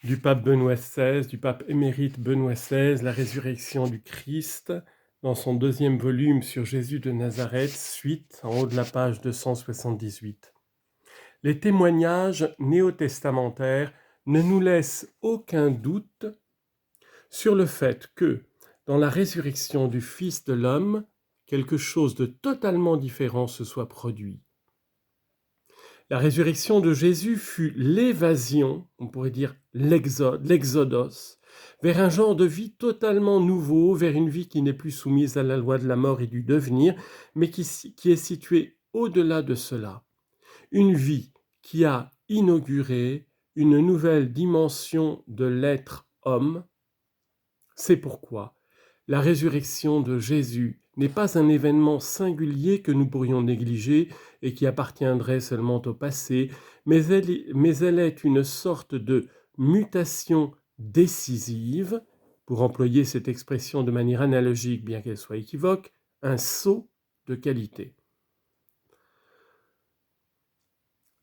du pape Benoît XVI, du pape émérite Benoît XVI, La résurrection du Christ, dans son deuxième volume sur Jésus de Nazareth, suite, en haut de la page 278. Les témoignages néo-testamentaires ne nous laissent aucun doute sur le fait que, dans la résurrection du Fils de l'homme, quelque chose de totalement différent se soit produit. La résurrection de Jésus fut l'évasion, on pourrait dire l'exodos, vers un genre de vie totalement nouveau, vers une vie qui n'est plus soumise à la loi de la mort et du devenir, mais qui est située au-delà de cela. Une vie qui a inauguré une nouvelle dimension de l'être homme. C'est pourquoi la résurrection de Jésus n'est pas un événement singulier que nous pourrions négliger et qui appartiendrait seulement au passé, mais elle est une sorte de mutation décisive, pour employer cette expression de manière analogique bien qu'elle soit équivoque, un saut de qualité.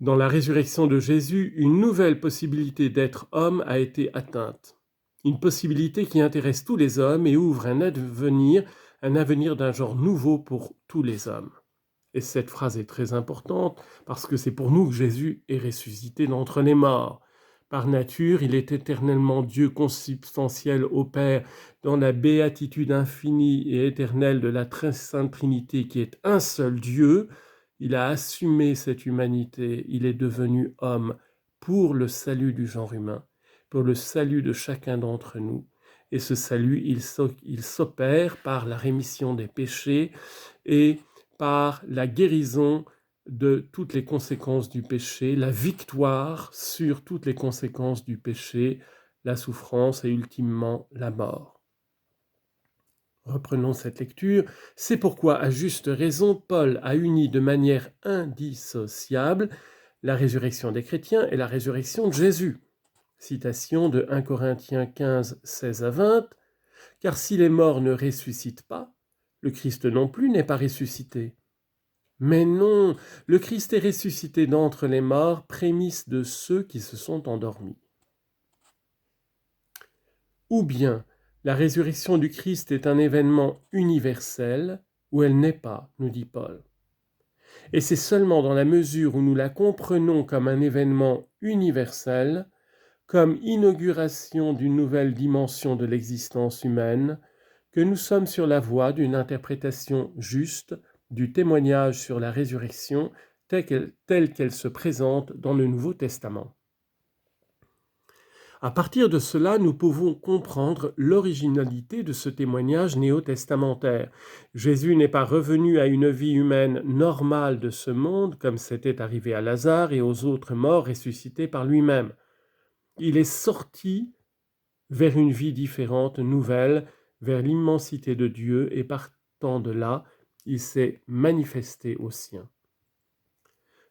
Dans la résurrection de Jésus, une nouvelle possibilité d'être homme a été atteinte. Une possibilité qui intéresse tous les hommes et ouvre un avenir d'un genre nouveau pour tous les hommes. Et cette phrase est très importante parce que c'est pour nous que Jésus est ressuscité d'entre les morts. Par nature, il est éternellement Dieu consubstantiel au Père dans la béatitude infinie et éternelle de la très sainte Trinité qui est un seul Dieu. Il a assumé cette humanité, il est devenu homme pour le salut du genre humain, pour le salut de chacun d'entre nous. Et ce salut, il s'opère par la rémission des péchés et par la guérison de toutes les conséquences du péché, la victoire sur toutes les conséquences du péché, la souffrance et ultimement la mort. Reprenons cette lecture. C'est pourquoi, à juste raison, Paul a uni de manière indissociable la résurrection des chrétiens et la résurrection de Jésus. Citation de 1 Corinthiens 15, 16 à 20. « Car si les morts ne ressuscitent pas, le Christ non plus n'est pas ressuscité. Mais non, le Christ est ressuscité d'entre les morts, prémisse de ceux qui se sont endormis. » Ou bien, la résurrection du Christ est un événement universel, ou elle n'est pas, nous dit Paul. Et c'est seulement dans la mesure où nous la comprenons comme un événement universel, comme inauguration d'une nouvelle dimension de l'existence humaine, que nous sommes sur la voie d'une interprétation juste du témoignage sur la résurrection telle qu'elle se présente dans le Nouveau Testament. À partir de cela, nous pouvons comprendre l'originalité de ce témoignage néo-testamentaire. Jésus n'est pas revenu à une vie humaine normale de ce monde, comme c'était arrivé à Lazare et aux autres morts ressuscités par lui-même. Il est sorti vers une vie différente, nouvelle, vers l'immensité de Dieu, et partant de là, il s'est manifesté aux siens.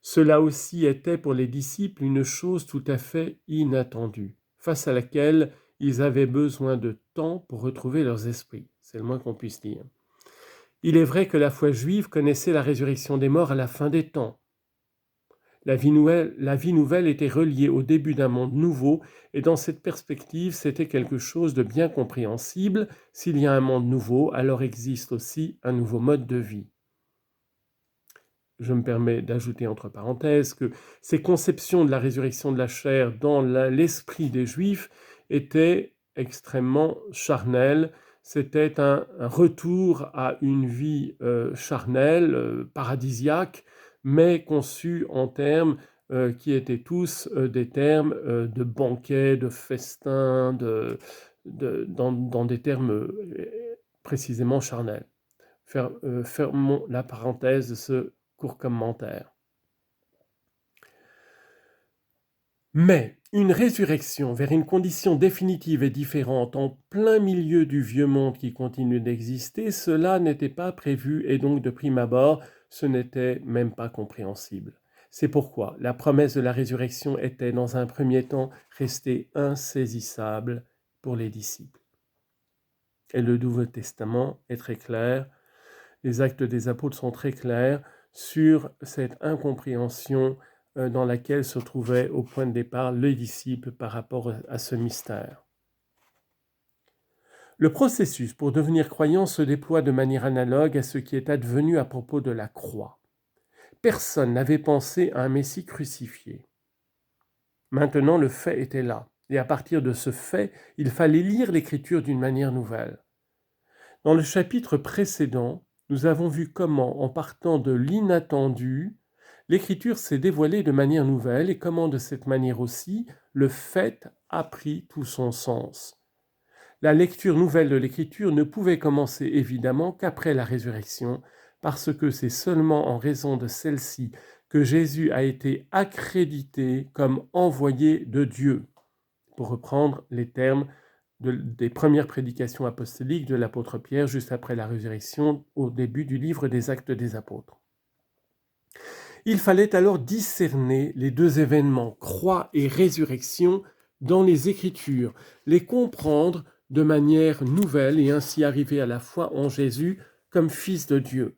Cela aussi était pour les disciples une chose tout à fait inattendue, face à laquelle ils avaient besoin de temps pour retrouver leurs esprits, c'est le moins qu'on puisse dire. Il est vrai que la foi juive connaissait la résurrection des morts à la fin des temps. La vie nouvelle était reliée au début d'un monde nouveau, et dans cette perspective, c'était quelque chose de bien compréhensible. S'il y a un monde nouveau, alors existe aussi un nouveau mode de vie. Je me permets d'ajouter entre parenthèses que ces conceptions de la résurrection de la chair dans l'esprit des Juifs étaient extrêmement charnelles. C'était un retour à une vie charnelle, paradisiaque, mais conçue en termes qui étaient tous des termes de banquet, de festin, dans des termes précisément charnels. Fermons la parenthèse de ce court commentaire. Mais une résurrection vers une condition définitive et différente en plein milieu du vieux monde qui continue d'exister, cela n'était pas prévu et donc de prime abord, ce n'était même pas compréhensible. C'est pourquoi la promesse de la résurrection était dans un premier temps restée insaisissable pour les disciples. Et le Nouveau Testament est très clair, les actes des apôtres sont très clairs sur cette incompréhension dans laquelle se trouvaient au point de départ les disciples par rapport à ce mystère. Le processus pour devenir croyant se déploie de manière analogue à ce qui est advenu à propos de la croix. Personne n'avait pensé à un Messie crucifié. Maintenant, le fait était là, et à partir de ce fait, il fallait lire l'Écriture d'une manière nouvelle. Dans le chapitre précédent, nous avons vu comment, en partant de l'inattendu, l'Écriture s'est dévoilée de manière nouvelle et comment, de cette manière aussi, le fait a pris tout son sens. La lecture nouvelle de l'Écriture ne pouvait commencer évidemment qu'après la résurrection, parce que c'est seulement en raison de celle-ci que Jésus a été accrédité comme envoyé de Dieu, pour reprendre les termes des premières prédications apostoliques de l'apôtre Pierre juste après la résurrection au début du livre des Actes des Apôtres. Il fallait alors discerner les deux événements, croix et résurrection, dans les Écritures, les comprendre de manière nouvelle et ainsi arriver à la foi en Jésus comme Fils de Dieu.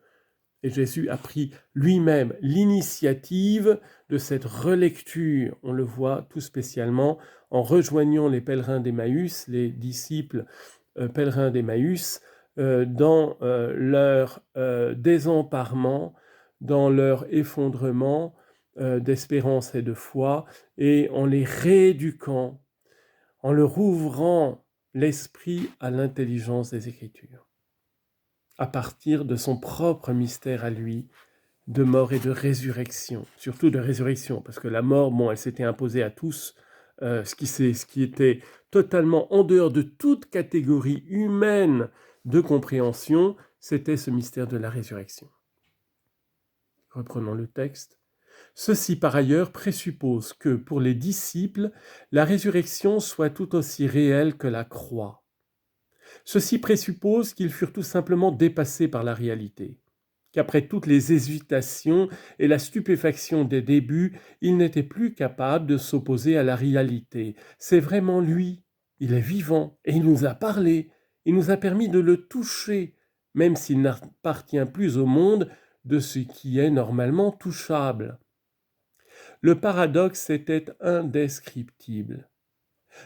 Et Jésus a pris lui-même l'initiative de cette relecture. On le voit tout spécialement en rejoignant les pèlerins d'Emmaüs, les disciples pèlerins d'Emmaüs, dans leur désemparement, dans leur effondrement d'espérance et de foi, et en les rééduquant, en leur ouvrant l'esprit à l'intelligence des Écritures, à partir de son propre mystère à lui, de mort et de résurrection, surtout de résurrection, parce que la mort, bon, elle s'était imposée à tous, ce qui était totalement en dehors de toute catégorie humaine de compréhension, c'était ce mystère de la résurrection. Reprenons le texte. Ceci, par ailleurs, présuppose que, pour les disciples, la résurrection soit tout aussi réelle que la croix. Ceci présuppose qu'ils furent tout simplement dépassés par la réalité, qu'après toutes les hésitations et la stupéfaction des débuts, ils n'étaient plus capables de s'opposer à la réalité. C'est vraiment lui, il est vivant et il nous a parlé, il nous a permis de le toucher, même s'il n'appartient plus au monde de ce qui est normalement touchable. Le paradoxe était indescriptible.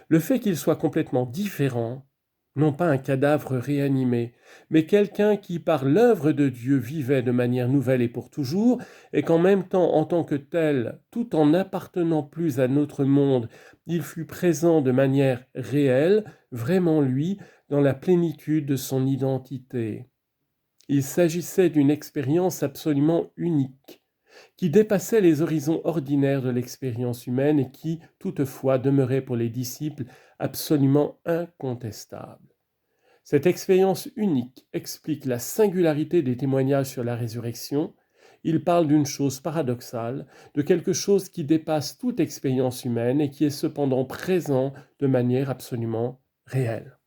Le fait qu'il soit complètement différent, non pas un cadavre réanimé, mais quelqu'un qui, par l'œuvre de Dieu, vivait de manière nouvelle et pour toujours, et qu'en même temps, en tant que tel, tout en n'appartenant plus à notre monde, il fut présent de manière réelle, vraiment lui, dans la plénitude de son identité. Il s'agissait d'une expérience absolument unique, qui dépassait les horizons ordinaires de l'expérience humaine et qui, toutefois, demeurait pour les disciples absolument incontestable. Cette expérience unique explique la singularité des témoignages sur la résurrection. Il parle d'une chose paradoxale, de quelque chose qui dépasse toute expérience humaine et qui est cependant présent de manière absolument réelle.